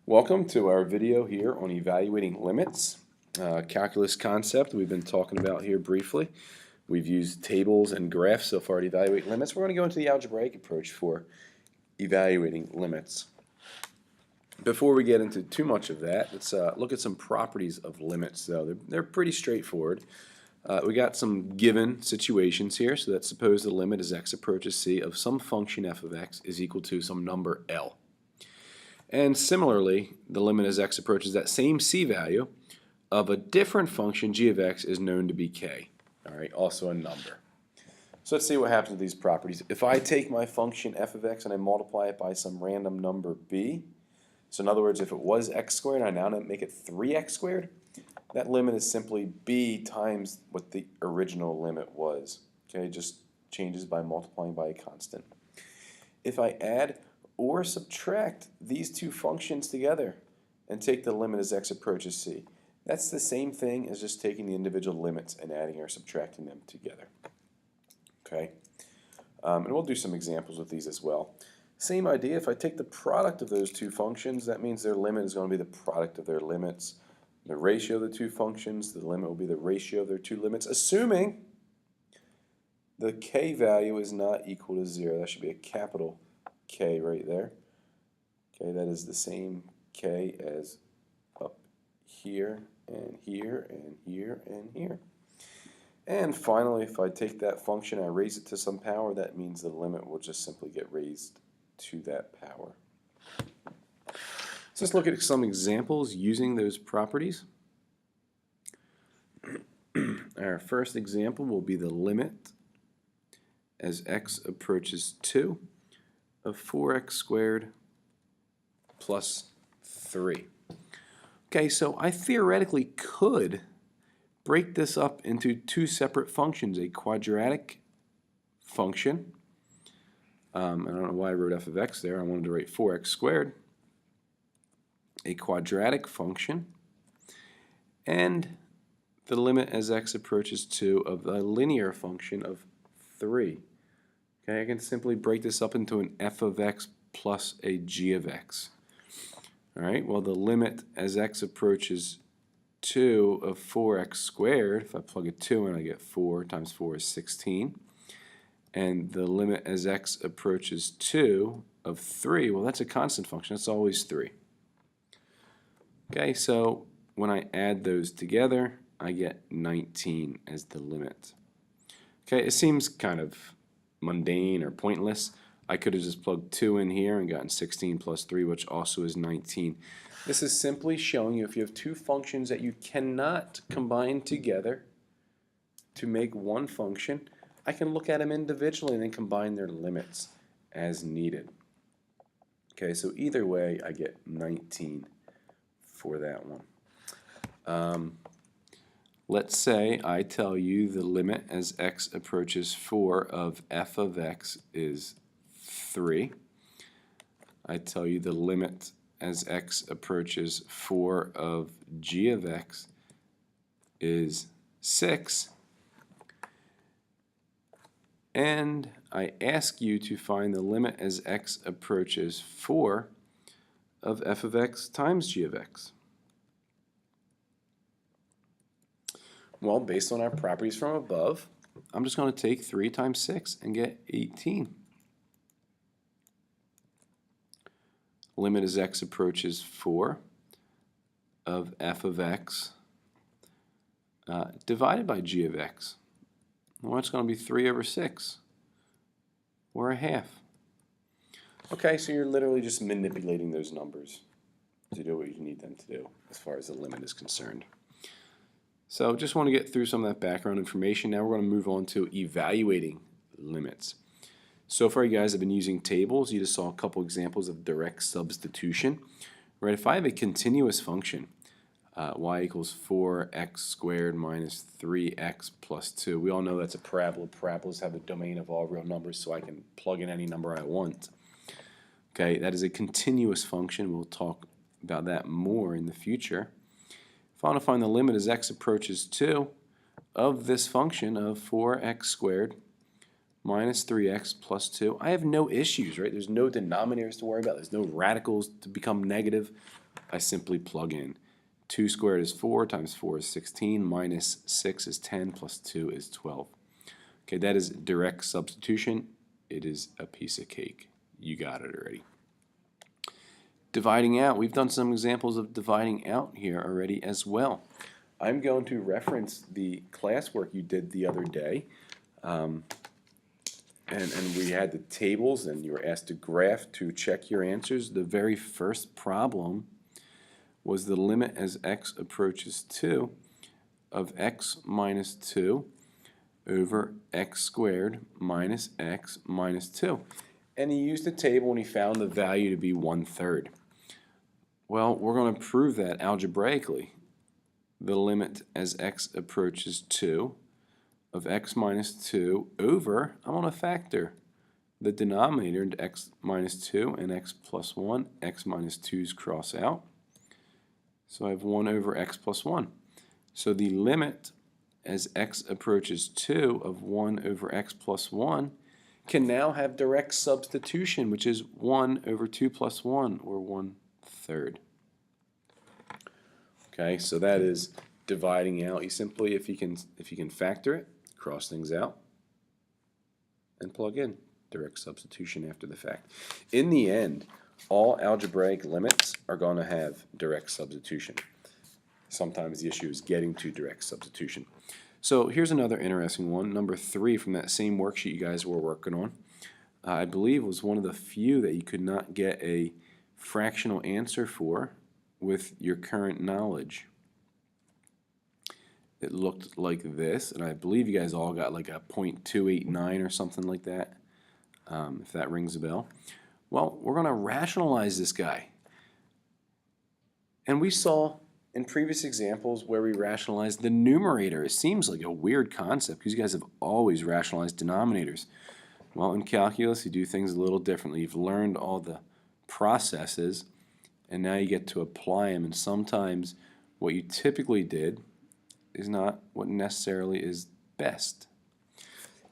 Welcome to our video here on evaluating limits, calculus concept we've been talking about here briefly. We've used tables and graphs so far to evaluate limits. We're going to go into the algebraic approach for evaluating limits. Before we get into too much of that, let's look at some properties of limits, though. They're pretty straightforward. We got some given situations here, so that suppose the limit as x approaches c of some function f of x is equal to some number L. And similarly, the limit as x approaches that same c value of a different function g of x is known to be k, all right, also a number. So let's see what happens with these properties. If I take my function f of x and I multiply it by some random number b, so in other words, if it was x squared, I now make it 3x squared, that limit is simply b times what the original limit was. Okay, it just changes by multiplying by a constant. If I add or subtract these two functions together and take the limit as x approaches c, that's the same thing as just taking the individual limits and adding or subtracting them together. Okay, and we'll do some examples with these as well. Same idea, if I take the product of those two functions, that means their limit is going to be the product of their limits. The ratio of the two functions, the limit will be the ratio of their two limits, assuming the k value is not equal to 0. That should be a capital K right there. Okay, that is the same K as up here and here and here and here. And finally, if I take that function and I raise it to some power, that means the limit will just simply get raised to that power. So let's look at some examples using those properties. Our first example will be the limit as x approaches 2 of 4x squared plus 3. Okay, so I theoretically could break this up into two separate functions, a quadratic function. I don't know why I wrote f of x there. I wanted to write 4x squared. A quadratic function, and the limit as x approaches 2 of a linear function of 3. Okay, I can simply break this up into an f of x plus a g of x. All right, well, the limit as x approaches 2 of 4x squared, if I plug a 2 in, I get 4 times 4 is 16. And the limit as x approaches 2 of 3, well, that's a constant function. That's always 3. Okay, so when I add those together, I get 19 as the limit. Okay, it seems kind of mundane or pointless. I could have just plugged 2 in here and gotten 16 plus 3, which also is 19. This is simply showing you if you have two functions that you cannot combine together to make one function, I can look at them individually and then combine their limits as needed. Okay, so either way, I get 19 for that one. Let's say I tell you the limit as x approaches 4 of f of x is 3. I tell you the limit as x approaches 4 of g of x is 6. And I ask you to find the limit as x approaches 4 of f of x times g of x. Well, based on our properties from above, I'm just going to take 3 times 6 and get 18. Limit as x approaches 4 of f of x divided by g of x. Well, it's going to be 3 over 6, or a half. Okay, so you're literally just manipulating those numbers to do what you need them to do as far as the limit is concerned. So just want to get through some of that background information. Now we're going to move on to evaluating limits. So far, you guys have been using tables. You just saw a couple examples of direct substitution. Right? If I have a continuous function, y equals 4x squared minus 3x plus 2. We all know that's a parabola. Parabolas have the domain of all real numbers, so I can plug in any number I want. Okay, that is a continuous function. We'll talk about that more in the future. If I want to find the limit as x approaches 2 of this function of 4x squared minus 3x plus 2, I have no issues, right? There's no denominators to worry about. There's no radicals to become negative. I simply plug in. 2 squared is 4, times 4 is 16, minus 6 is 10, plus 2 is 12. Okay, that is direct substitution. It is a piece of cake. You got it already. Dividing out. We've done some examples of dividing out here already as well. I'm going to reference the classwork you did the other day. And we had the tables, and you were asked to graph to check your answers. The very first problem was the limit as x approaches 2 of x minus 2 over x squared minus x minus 2. And he used the table and he found the value to be 1/3. Well, we're going to prove that algebraically. The limit as x approaches 2 of x minus 2 over, I'm going to factor the denominator into x minus 2 and x plus 1. X minus 2's cross out. So I have 1 over x plus 1. So the limit as x approaches 2 of 1 over x plus 1 can now have direct substitution, which is 1 over 2 plus 1, or 1/3. Okay, so that is dividing out. You simply, if you can factor it, cross things out, and plug in direct substitution after the fact. In the end, all algebraic limits are going to have direct substitution. Sometimes the issue is getting to direct substitution. So here's another interesting one, number 3 from that same worksheet you guys were working on. I believe it was one of the few that you could not get a fractional answer for with your current knowledge. It looked like this, and I believe you guys all got like a .289 or something like that, if that rings a bell. Well, we're going to rationalize this guy. And we saw in previous examples where we rationalized the numerator. It seems like a weird concept because you guys have always rationalized denominators. Well, in calculus, you do things a little differently. You've learned all the processes, and now you get to apply them. And sometimes what you typically did is not what necessarily is best.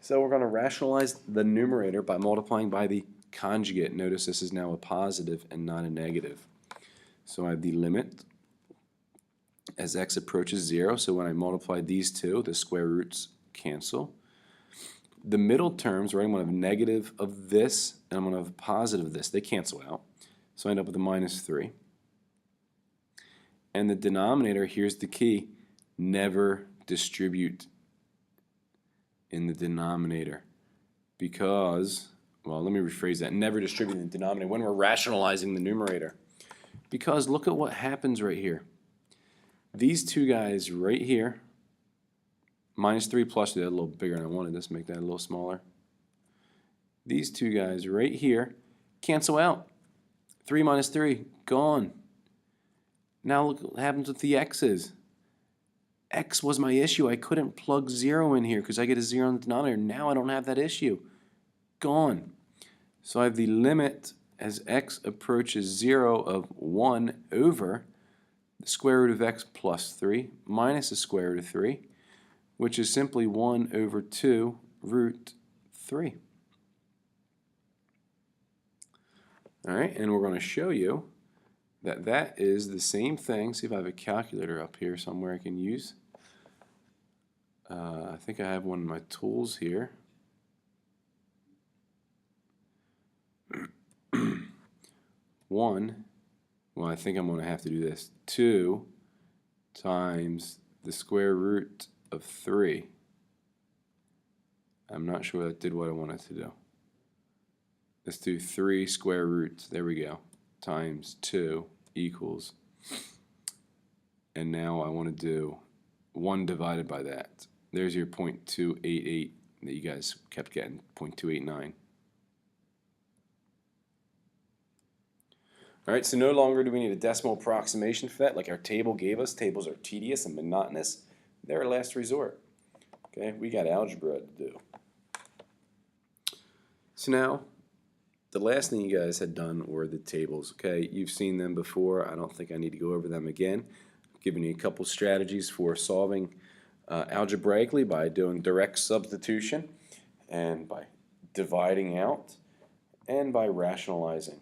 So we're going to rationalize the numerator by multiplying by the conjugate. Notice this is now a positive and not a negative. So I have the limit as x approaches 0. So when I multiply these two, the square roots cancel. The middle terms, right, I'm going to have negative of this, and I'm going to have positive of this. They cancel out. So I end up with a minus 3. And the denominator, here's the key, never distribute in the denominator. Because, well, let me rephrase that, never distribute in the denominator when we're rationalizing the numerator. Because look at what happens right here. These two guys right here, minus 3 plus 2, that's a little bigger than I wanted. Let's make that a little smaller. These two guys right here cancel out. 3 minus 3, gone. Now look what happens with the x's. X was my issue. I couldn't plug 0 in here because I get a 0 in the denominator. Now I don't have that issue. Gone. So I have the limit as x approaches 0 of 1 over the square root of x plus 3 minus the square root of 3, which is simply 1 over 2 root 3. All right, and we're going to show you that that is the same thing. See if I have a calculator up here somewhere I can use. I think I have one of my tools here. Well, I think I'm going to have to do this. 2 times the square root of 3. I'm not sure that did what I wanted to do. Let's do 3 square roots. There we go. Times 2 equals. And now I want to do 1 divided by that. There's your .288 that you guys kept getting, .289. All right, so no longer do we need a decimal approximation for that, like our table gave us. Tables are tedious and monotonous. They're a last resort. Okay, we got algebra to do. So now, the last thing you guys had done were the tables. Okay, you've seen them before. I don't think I need to go over them again. I've given you a couple strategies for solving algebraically by doing direct substitution and by dividing out and by rationalizing.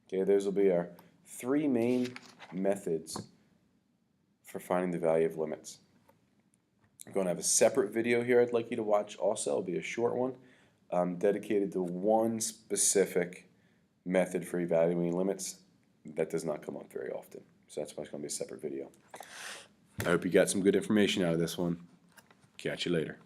Okay, those will be our 3 main methods for finding the value of limits. I'm going to have a separate video here I'd like you to watch also. It'll be a short one dedicated to one specific method for evaluating limits that does not come up very often. So that's why it's going to be a separate video. I hope you got some good information out of this one. Catch you later.